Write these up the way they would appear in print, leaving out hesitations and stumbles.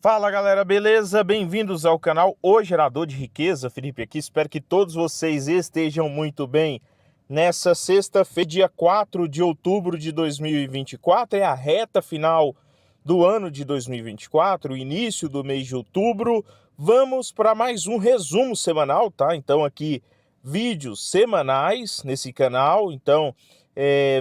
Fala galera, beleza? Bem-vindos ao canal O Gerador de Riqueza. Felipe aqui, espero que todos vocês estejam muito bem. Nessa sexta-feira, dia 4 de outubro de 2024, é a reta final do ano de 2024, o início do mês de outubro. Vamos para mais um resumo semanal, tá? Então aqui, vídeos semanais nesse canal, então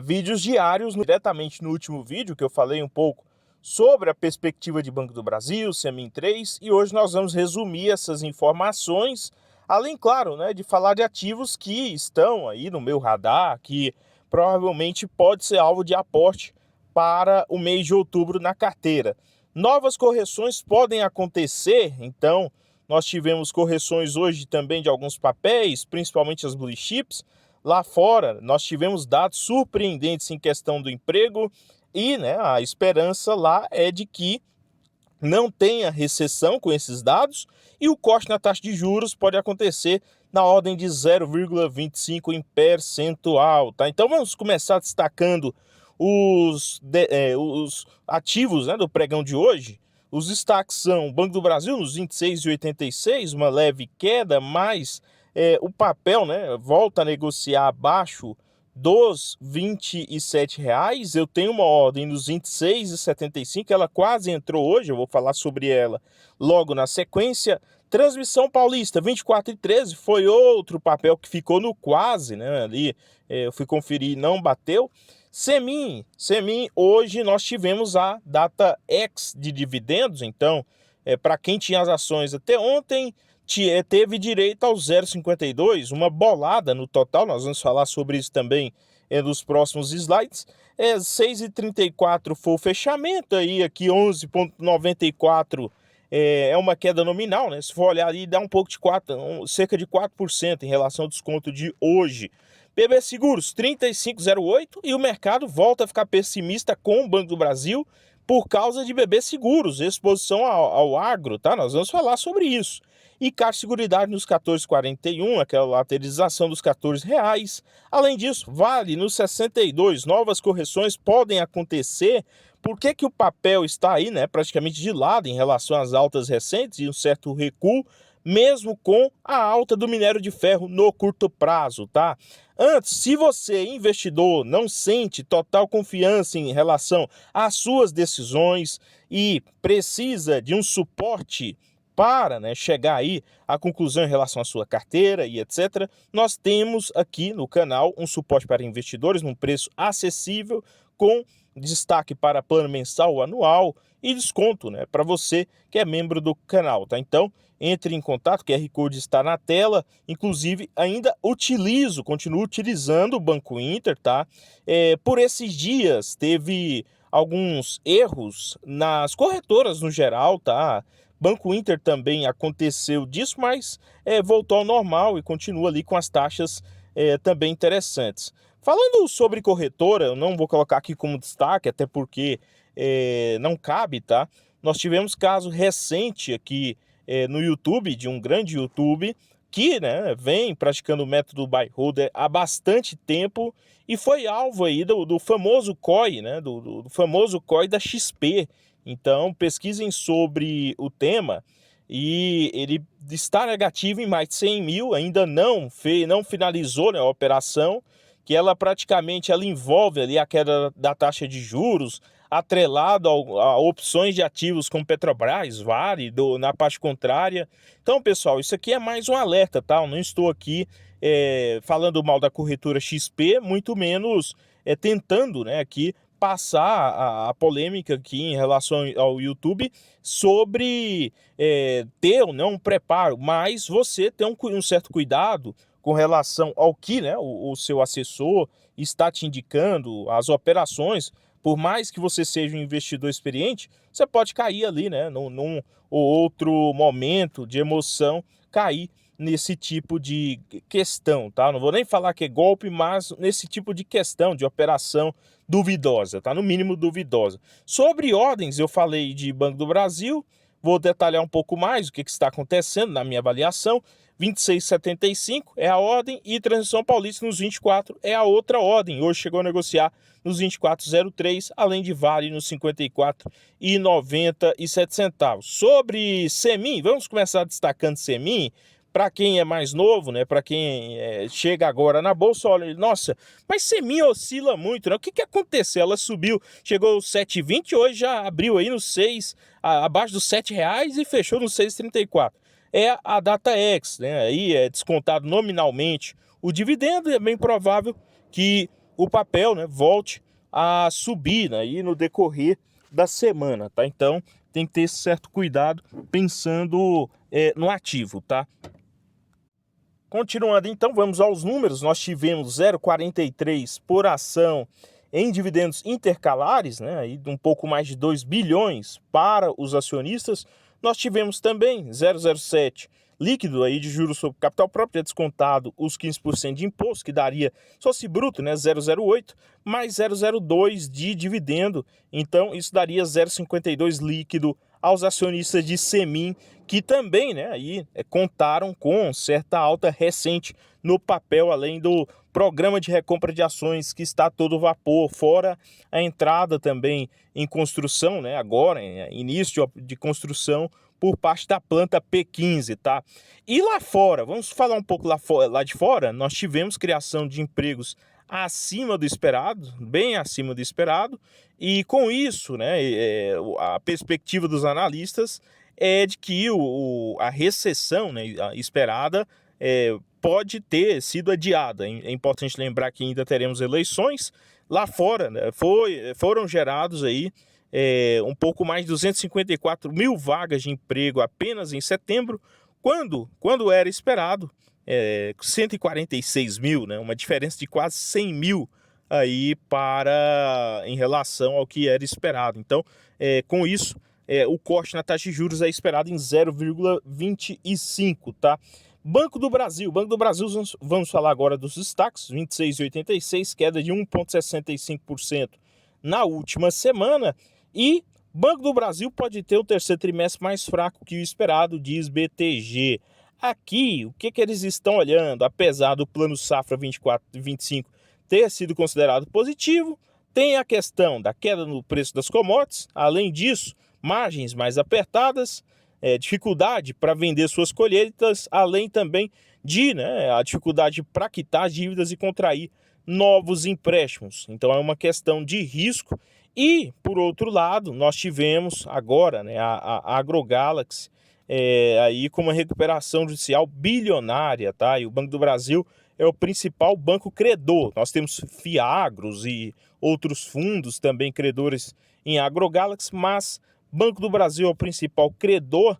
vídeos diários. Diretamente no último vídeo que eu falei um pouco sobre a perspectiva de Banco do Brasil, Semin 3, e hoje nós vamos resumir essas informações, além, claro, né, de falar de ativos que estão aí no meu radar, que provavelmente pode ser alvo de aporte para o mês de outubro na carteira. Novas correções podem acontecer, então nós tivemos correções hoje também de alguns papéis, principalmente as blue chips. Lá fora, nós tivemos dados surpreendentes em questão do emprego, e né, a esperança lá é de que não tenha recessão com esses dados e o corte na taxa de juros pode acontecer na ordem de 0,25 em percentual. Tá? Então vamos começar destacando os ativos, né, do pregão de hoje. Os destaques são o Banco do Brasil nos 26,86, uma leve queda, mas o papel, né, volta a negociar abaixo dos R$ 27. Eu tenho uma ordem nos 26,75, ela quase entrou hoje, eu vou falar sobre ela logo na sequência. Transmissão Paulista, 24,13, foi outro papel que ficou no quase, né? Ali eu fui conferir, não bateu. Semin, hoje nós tivemos a data X de dividendos, então, para quem tinha as ações até ontem, teve direito ao 0,52, uma bolada no total, nós vamos falar sobre isso também nos próximos slides. 6,34 foi o fechamento, aí aqui 11,94 é uma queda nominal, né? Se for olhar ali, dá um pouco de cerca de 4% em relação ao desconto de hoje. BB Seguros, 35,08, e o mercado volta a ficar pessimista com o Banco do Brasil por causa de BB Seguros, exposição ao agro, tá? Nós vamos falar sobre isso. E Caixa Seguridade nos 14,41, aquela lateralização dos R$ 14. Além disso, Vale nos 62, novas correções podem acontecer. Por que o papel está aí, né, praticamente de lado em relação às altas recentes e um certo recuo, mesmo com a alta do minério de ferro no curto prazo, tá? Antes, se você, investidor, não sente total confiança em relação às suas decisões e precisa de um suporte para, né, chegar aí à conclusão em relação à sua carteira e etc., nós temos aqui no canal um suporte para investidores num preço acessível, com destaque para plano mensal ou anual e desconto, né, para você que é membro do canal, tá? Então, entre em contato, o QR Code está na tela. Inclusive, ainda continuo utilizando o Banco Inter, tá? Por esses dias teve alguns erros nas corretoras no geral, tá? Banco Inter também aconteceu disso, mas voltou ao normal e continua ali com as taxas também interessantes. Falando sobre corretora, eu não vou colocar aqui como destaque, até porque não cabe, tá? Nós tivemos caso recente aqui no YouTube, de um grande YouTube, que, né, vem praticando o método buy holder há bastante tempo e foi alvo aí do famoso COI, né, do famoso COI da XP. Então, pesquisem sobre o tema, e ele está negativo em mais de 100 mil, ainda não finalizou, né, a operação, que ela praticamente envolve ali a queda da taxa de juros, atrelado a opções de ativos como Petrobras, Vale, na parte contrária. Então, pessoal, isso aqui é mais um alerta, tá? Eu não estou aqui falando mal da corretora XP, muito menos tentando, né, aqui passar a polêmica aqui em relação ao YouTube sobre ter ou não um preparo, mas você ter um certo cuidado com relação ao que, né, o seu assessor está te indicando, as operações. Por mais que você seja um investidor experiente, você pode cair ali, né, num ou outro momento de emoção, cair nesse tipo de questão, tá? Não vou nem falar que é golpe, mas nesse tipo de questão, de operação duvidosa, tá? No mínimo duvidosa. Sobre ordens, eu falei de Banco do Brasil, Vou detalhar um pouco mais o que está acontecendo na minha avaliação. 26,75 é a ordem e Transição Paulista nos 24 é a outra ordem. Hoje chegou a negociar nos 24,03, além de Vale nos 54,97 centavos. Sobre Semin, vamos começar destacando Semin. Para quem é mais novo, né, para quem chega agora na bolsa, olha, nossa, mas Semin oscila muito, né? O que aconteceu? Ela subiu, chegou aos 7,20, hoje já abriu aí nos 6, abaixo dos R$ 7 e fechou nos 6,34. É a DataX, né? Aí é descontado nominalmente o dividendo e é bem provável que o papel, né, volte a subir, né, aí no decorrer da semana, tá? Então tem que ter certo cuidado pensando no ativo, tá? Continuando, então, vamos aos números. Nós tivemos 0,43 por ação em dividendos intercalares, né, aí um pouco mais de 2 bilhões para os acionistas. Nós tivemos também 0,07 líquido aí de juros sobre capital próprio, descontado os 15% de imposto, que daria, só se bruto, né, 0,08, mais 0,02 de dividendo. Então, isso daria 0,52 líquido aos acionistas de Semin, que também, né, aí, contaram com certa alta recente no papel, além do programa de recompra de ações que está a todo vapor, fora a entrada também em construção, né, agora, início de construção por parte da planta P15, tá? E lá fora, vamos falar um pouco lá de fora, nós tivemos criação de empregos acima do esperado, bem acima do esperado, e com isso, né, a perspectiva dos analistas é de que a recessão, né, esperada pode ter sido adiada. É importante lembrar que ainda teremos eleições. Lá fora, né, foram gerados aí um pouco mais de 254 mil vagas de emprego apenas em setembro, quando era esperado 146 mil, né, uma diferença de quase 100 mil aí em relação ao que era esperado. Então, com isso, o corte na taxa de juros é esperado em 0,25, tá? Banco do Brasil, vamos falar agora dos destaques, 26,86, queda de 1,65% na última semana, e Banco do Brasil pode ter o terceiro trimestre mais fraco que o esperado, diz BTG. Aqui, o que eles estão olhando? Apesar do plano Safra 24 e 25 ter sido considerado positivo, tem a questão da queda no preço das commodities, além disso, margens mais apertadas, dificuldade para vender suas colheitas, além também de a dificuldade para quitar dívidas e contrair novos empréstimos. Então é uma questão de risco. E, por outro lado, nós tivemos agora a AgroGalaxy aí com uma recuperação judicial bilionária, tá? E o Banco do Brasil é o principal banco credor. Nós temos Fiagros e outros fundos também credores em AgroGalaxy, mas Banco do Brasil é o principal credor.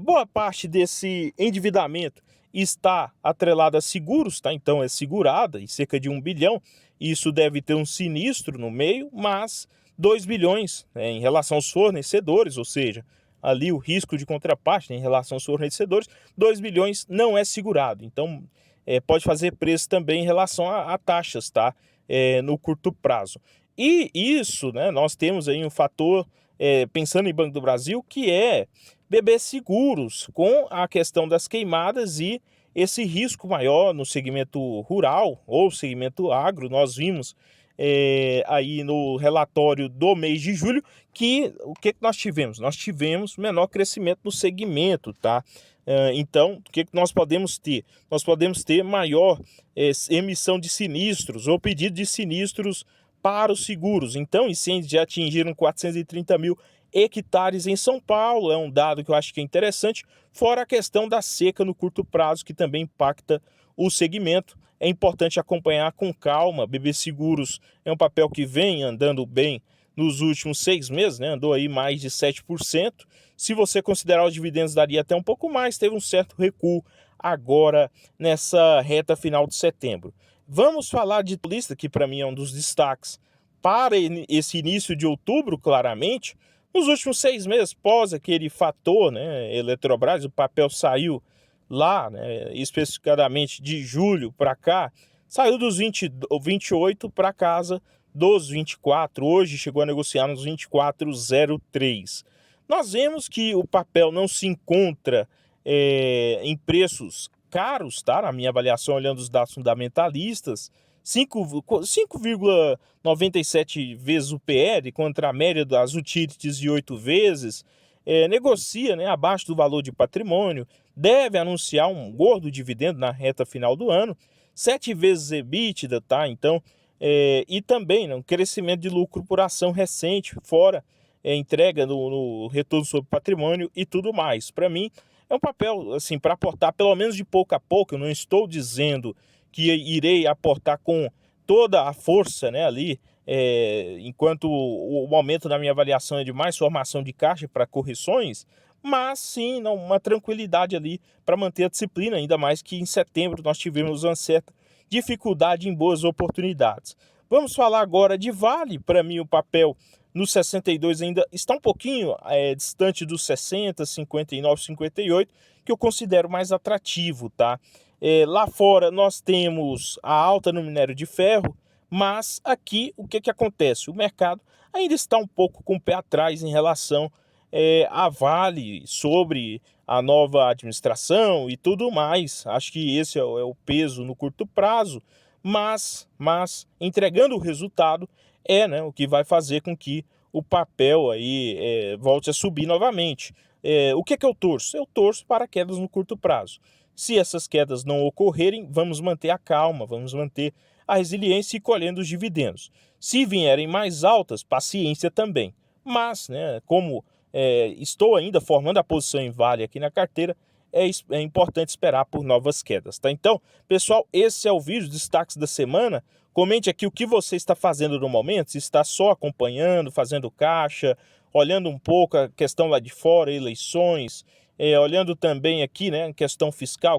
Boa parte desse endividamento está atrelada a seguros, tá? Então é segurada em cerca de 1 bilhão. Isso deve ter um sinistro no meio, mas 2 bilhões em relação aos fornecedores, ou seja, ali o risco de contraparte em relação aos fornecedores, 2 bilhões não é segurado. Então pode fazer preço também em relação a taxas, tá? No curto prazo. E isso, né, nós temos aí um fator, pensando em Banco do Brasil, que é BB Seguros, com a questão das queimadas e esse risco maior no segmento rural ou segmento agro. Nós vimos aí no relatório do mês de julho que o que nós tivemos? Nós tivemos menor crescimento no segmento, tá? Então, o que nós podemos ter? Nós podemos ter maior emissão de sinistros ou pedido de sinistros para os seguros. Então, incêndios já atingiram 430 mil hectares em São Paulo, é um dado que eu acho que é interessante, fora a questão da seca no curto prazo, que também impacta o segmento. É importante acompanhar com calma. BB Seguros é um papel que vem andando bem nos últimos 6 meses, né? Andou aí mais de 7%. Se você considerar os dividendos, daria até um pouco mais, teve um certo recuo agora nessa reta final de setembro. Vamos falar de lista, que para mim é um dos destaques para esse início de outubro, claramente. Nos últimos 6 meses, pós aquele fator, né, Eletrobras, o papel saiu lá, né, especificadamente de julho para cá, saiu dos 28 para casa dos 24. Hoje chegou a negociar nos 24,03. Nós vemos que o papel não se encontra em preços caros, tá? Na minha avaliação, olhando os dados fundamentalistas, 5,97 vezes o PL contra a média das utilities de 8 vezes, negocia, né, abaixo do valor de patrimônio, deve anunciar um gordo dividendo na reta final do ano, 7 vezes EBITDA, tá? Então, e também, né, um crescimento de lucro por ação recente, fora entrega no retorno sobre patrimônio e tudo mais. Para mim, é um papel assim para aportar pelo menos de pouco a pouco. Eu não estou dizendo que irei aportar com toda a força, né, ali, enquanto o aumento da minha avaliação é de mais formação de caixa para correções, mas sim, não, uma tranquilidade ali para manter a disciplina, ainda mais que em setembro nós tivemos uma certa dificuldade em boas oportunidades. Vamos falar agora de Vale. Para mim, o papel no 62 ainda está um pouquinho distante dos 60, 59, 58, que eu considero mais atrativo, tá? Lá fora nós temos a alta no minério de ferro, mas aqui o que acontece? O mercado ainda está um pouco com o pé atrás em relação a Vale, sobre a nova administração e tudo mais. Acho que esse é o peso no curto prazo, mas entregando o resultado né, o que vai fazer com que o papel aí volte a subir novamente. O que eu torço? Eu torço para quedas no curto prazo. Se essas quedas não ocorrerem, vamos manter a calma, vamos manter a resiliência e colhendo os dividendos. Se vierem mais altas, paciência também. Mas, né, como estou ainda formando a posição em Vale aqui na carteira, é importante esperar por novas quedas, tá? Então, pessoal, esse é o vídeo, destaques da semana. Comente aqui o que você está fazendo no momento, se está só acompanhando, fazendo caixa, olhando um pouco a questão lá de fora, eleições, olhando também aqui, né, questão fiscal,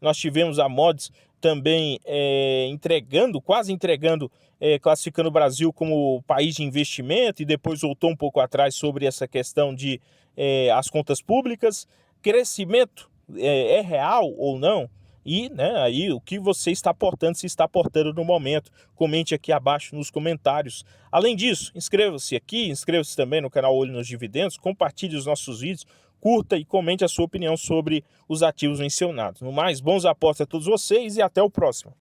nós tivemos a Mods também quase entregando, classificando o Brasil como país de investimento, e depois voltou um pouco atrás sobre essa questão de as contas públicas. Crescimento é real ou não? E, né, aí o que você está aportando, se está aportando no momento, comente aqui abaixo nos comentários. Além disso, inscreva-se aqui, inscreva-se também no canal Olho nos Dividendos, compartilhe os nossos vídeos, curta e comente a sua opinião sobre os ativos mencionados. No mais, bons aportes a todos vocês e até o próximo.